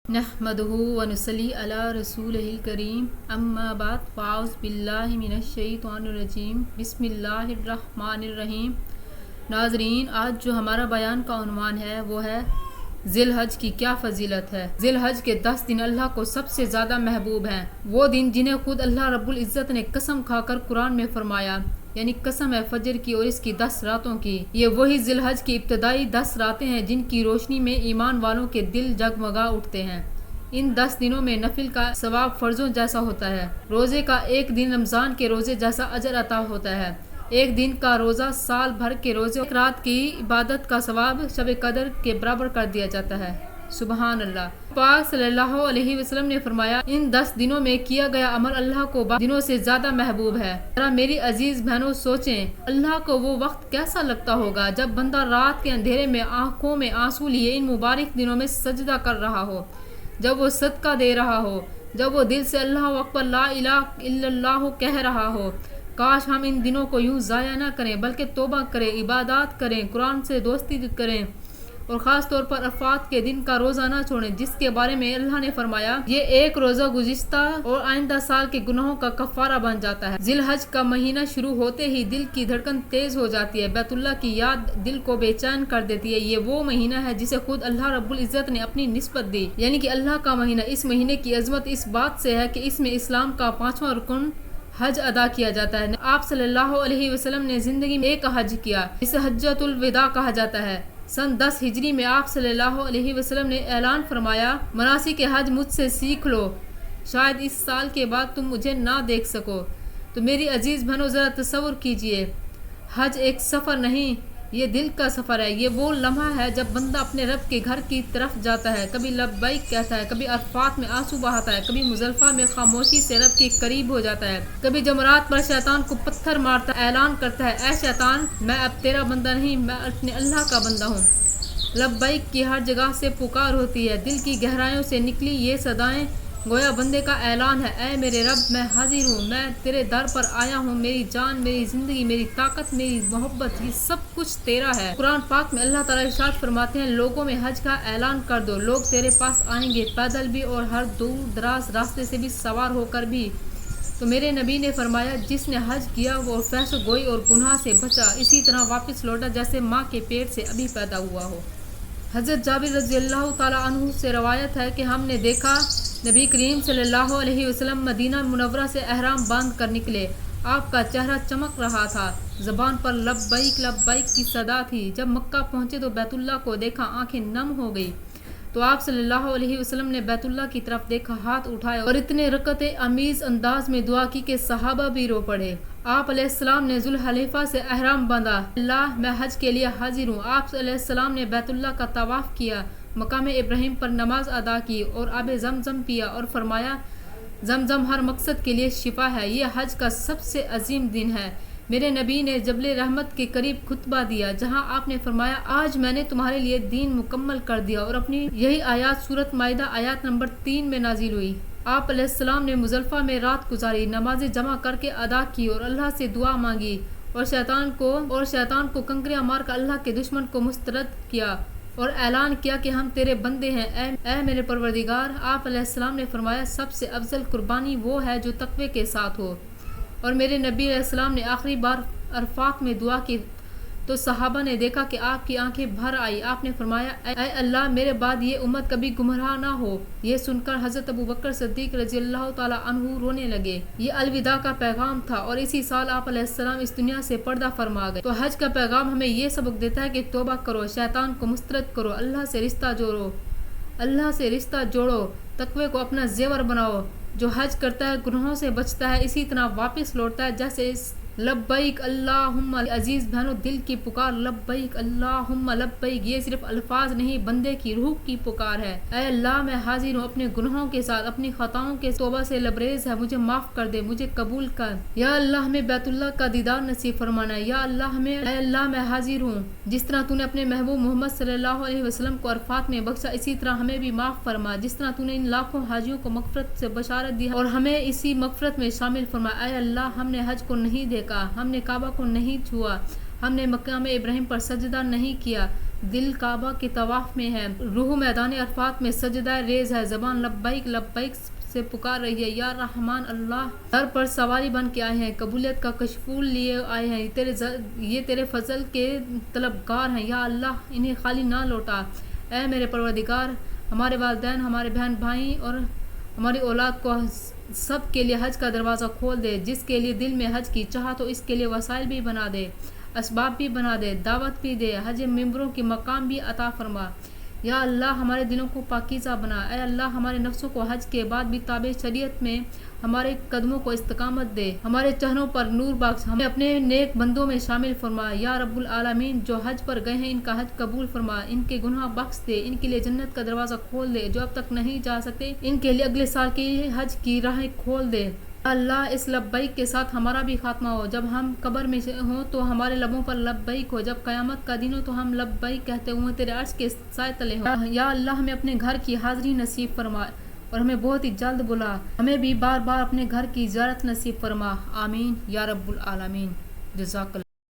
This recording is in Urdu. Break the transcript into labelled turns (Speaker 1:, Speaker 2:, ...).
Speaker 1: نحمده ونصلي على رسوله الكريم اما بعد فاعوذ باللہ من الشیطان الرجیم بسم اللہ الرحمن الرحیم۔ ناظرین، آج جو ہمارا بیان کا عنوان ہے وہ ہے ذی الحج کی کیا فضیلت ہے۔ ذی الحج کے 10 دن اللہ کو سب سے زیادہ محبوب ہیں، وہ دن جنہیں خود اللہ رب العزت نے قسم کھا کر قرآن میں فرمایا، یعنی قسم ہے فجر کی اور اس کی 10 راتوں کی۔ یہ وہی ذی الحج کی ابتدائی 10 راتیں ہیں جن کی روشنی میں ایمان والوں کے دل جگمگا اٹھتے ہیں۔ ان 10 دنوں میں نفل کا ثواب فرضوں جیسا ہوتا ہے، روزے کا ایک دن رمضان کے روزے جیسا اجر عطا ہوتا ہے، ایک دن کا روزہ سال بھر کے روزے، ایک رات کی عبادت کا ثواب شب قدر کے برابر کر دیا جاتا ہے۔ سبحان اللہ۔ پاک صلی اللہ علیہ وسلم نے فرمایا، ان 10 دنوں میں کیا گیا عمل اللہ کو دنوں سے زیادہ محبوب ہے۔ ذرا میری عزیز بہنوں سوچیں، اللہ کو وہ وقت کیسا لگتا ہوگا جب بندہ رات کے اندھیرے میں آنکھوں میں آنسو لیے ان مبارک دنوں میں سجدہ کر رہا ہو، جب وہ صدقہ دے رہا ہو، جب وہ دل سے اللہ اکبر لا الہ الا اللہ کہہ رہا ہو۔ کاش ہم ان دنوں کو یوں ضائع نہ کریں بلکہ توبہ کریں، عبادات کریں، قرآن سے دوستی کریں، اور خاص طور پر عرفات کے دن کا روزہ نہ چھوڑیں جس کے بارے میں اللہ نے فرمایا، یہ ایک روزہ گزشتہ اور آئندہ سال کے گناہوں کا کفارہ بن جاتا ہے۔ ذی الحج کا مہینہ شروع ہوتے ہی دل کی دھڑکن تیز ہو جاتی ہے، بیت اللہ کی یاد دل کو بے چین کر دیتی ہے۔ یہ وہ مہینہ ہے جسے خود اللہ رب العزت نے اپنی نسبت دی، یعنی کہ اللہ کا مہینہ۔ اس مہینے کی عظمت اس بات سے ہے کہ اس میں اسلام کا 5واں رکن حج ادا کیا جاتا ہے۔ آپ صلی اللہ علیہ وسلم نے زندگی میں ایک حج کیا، اسے حجۃ الوداع کہا جاتا ہے۔ سن 10 ہجری میں آپ صلی اللہ علیہ وسلم نے اعلان فرمایا، مناسک حج مجھ سے سیکھ لو، شاید اس سال کے بعد تم مجھے نہ دیکھ سکو۔ تو میری عزیز بہنوں، ذرا تصور کیجئے، حج ایک سفر نہیں، یہ دل کا سفر ہے۔ یہ وہ لمحہ ہے جب بندہ اپنے رب کے گھر کی طرف جاتا ہے، کبھی لبیک کہتا ہے، کبھی عرفات میں آنسو بہاتا ہے، کبھی مزدلفہ میں خاموشی سے رب کے قریب ہو جاتا ہے، کبھی جمرات پر شیطان کو پتھر مارتا ہے، اعلان کرتا ہے، اے شیطان، میں اب تیرا بندہ نہیں، میں اپنے اللہ کا بندہ ہوں۔ لبیک کی ہر جگہ سے پکار ہوتی ہے، دل کی گہرائیوں سے نکلی یہ صدائیں گویا بندے کا اعلان ہے، اے میرے رب، میں حاضر ہوں، میں تیرے در پر آیا ہوں، میری جان، میری زندگی، میری طاقت، میری محبت، یہ سب کچھ تیرا ہے۔ قرآن پاک میں اللہ تعالیٰ ارشاد فرماتے ہیں، لوگوں میں حج کا اعلان کر دو، لوگ تیرے پاس آئیں گے، پیدل بھی اور ہر دور دراز راستے سے بھی سوار ہو کر بھی۔ تو میرے نبی نے فرمایا، جس نے حج کیا وہ فحش گوئی اور گناہ سے بچا، اسی طرح واپس لوٹا جیسے ماں کے پیٹ سے ابھی پیدا ہوا ہو۔ حضرت جابر رضی اللہ تعالیٰ عنہ سے روایت ہے کہ ہم نے دیکھا نبی کریم صلی اللہ علیہ وسلم مدینہ منورہ سے احرام باندھ کر نکلے، آپ کا چہرہ چمک رہا تھا، زبان پر لبیک لبیک کی صدا تھی۔ جب مکہ پہنچے تو بیت اللہ کو دیکھا، آنکھیں نم ہو گئی، تو آپ صلی اللہ علیہ وسلم نے بیت اللہ کی طرف دیکھا، ہاتھ اٹھائے اور اتنے رکعت آمیز انداز میں دعا کی کہ صحابہ بھی رو پڑے۔ آپ علیہ السلام نے ذوالحلیفہ سے احرام باندھا، اللہ میں حج کے لیے حاضر ہوں۔ آپ علیہ السلام نے بیت اللہ کا طواف کیا، مقام ابراہیم پر نماز ادا کی اور آب زمزم پیا اور فرمایا، زمزم ہر مقصد کے لیے شفا ہے۔ یہ حج کا سب سے عظیم دن ہے۔ میرے نبی نے جبل رحمت کے قریب خطبہ دیا جہاں آپ نے فرمایا، آج میں نے تمہارے لیے دین مکمل کر دیا، اور اپنی یہی آیات سورۃ مائدہ آیات نمبر 3 میں نازل ہوئی۔ آپ علیہ السلام نے مزدلفہ میں رات گزاری، نمازیں جمع کر کے ادا کی اور اللہ سے دعا مانگی، اور شیطان کو کنکریاں مار کر اللہ کے دشمن کو مسترد کیا اور اعلان کیا کہ ہم تیرے بندے ہیں، اے میرے پروردگار۔ آپ علیہ السلام نے فرمایا، سب سے افضل قربانی وہ ہے جو تقوی کے ساتھ ہو۔ اور میرے نبی علیہ السلام نے آخری بار عرفات میں دعا کی تو صحابہ نے دیکھا کہ آپ کی آنکھیں بھر آئی۔ آپ نے فرمایا، اے اللہ، میرے بعد یہ امت کبھی گمراہ نہ ہو۔ یہ سن کر حضرت ابوبکر صدیق رضی اللہ تعالیٰ عنہ رونے لگے۔ یہ الوداع کا پیغام تھا، اور اسی سال آپ علیہ السلام اس دنیا سے پردہ فرما گئے۔ تو حج کا پیغام ہمیں یہ سبق دیتا ہے کہ توبہ کرو، شیطان کو مسترد کرو، اللہ سے رشتہ جوڑو، تقوی کو اپنا زیور بناؤ۔ جو حج کرتا ہے گناہوں سے بچتا ہے، اسی طرح واپس لوٹتا ہے جیسے لبیک اللہم۔ عزیز بہنوں، دل کی پکار لبیک اللہم لبیک، یہ صرف الفاظ نہیں، بندے کی روح کی پکار ہے۔ اے اللہ، میں حاضر ہوں، اپنے گناہوں کے ساتھ، اپنی خطاؤں کے توبہ سے لبریز ہے، مجھے معاف کر دے، مجھے قبول کر۔ یا اللہ، ہمیں بیت اللہ کا دیدار نصیب فرمانا ہے۔ یا اللہ، اے اللہ، میں حاضر ہوں، جس طرح تو نے اپنے محبوب محمد صلی اللہ علیہ وسلم کو عرفات میں بخشا، اسی طرح ہمیں بھی معاف فرما، جس طرح تو نے ان لاکھوں حاجیوں کو مغفرت سے بشارت دی اور ہمیں اسی مغفرت میں شامل فرما۔ اے اللہ، ہم نے حج کو نہیں دیکھا، ہم نے کعبہ کو نہیں چھوا، ہم نے مقام ابراہیم پر سجدہ نہیں کیا، دل کعبہ کے طواف میں ہے، روح میدان عرفات میں سجدہ ریز ہے، زبان لبیک لبیک سے پکار رہی ہے۔ یا رحمان اللہ در پر سواری بن کے آئے ہیں، قبولیت کا کشفول لیے آئے ہیں، یہ تیرے فضل کے طلبگار ہیں۔ یا اللہ انہیں خالی نہ لوٹا۔ اے میرے پروردگار، ہمارے والدین، ہمارے بہن بھائی اور ہماری اولاد کو سب کے لیے حج کا دروازہ کھول دے۔ جس کے لیے دل میں حج کی چاہ تو اس کے لیے وسائل بھی بنا دے، اسباب بھی بنا دے، دعوت بھی دے، حج ممبروں کی مقام بھی عطا فرما۔ یا اللہ ہمارے دلوں کو پاکیزہ بنا۔ اے اللہ ہمارے نفسوں کو حج کے بعد بھی تابع شریعت میں ہمارے قدموں کو استقامت دے، ہمارے چہروں پر نور بخش، ہمیں اپنے نیک بندوں میں شامل فرما۔ یا رب العالمین، جو حج پر گئے ہیں ان کا حج قبول فرما، ان کے گناہ بخش دے، ان کے لیے جنت کا دروازہ کھول دے، جو اب تک نہیں جا سکتے ان کے لیے اگلے سال کی حج کی راہیں کھول دے۔ اللہ اس لبیک کے ساتھ ہمارا بھی خاتمہ ہو، جب ہم قبر میں ہوں تو ہمارے لبوں پر لبیک ہو، جب قیامت کا دن ہو تو ہم لبیک کہتے ہوئے تیرے عرش کے سائے تلے ہوں۔ یا اللہ ہمیں اپنے گھر کی حاضری نصیب فرما اور ہمیں بہت ہی جلد بلا، ہمیں بھی بار بار اپنے گھر کی زیارت نصیب فرما۔ آمین یا رب العالمین۔ جزاک اللہ۔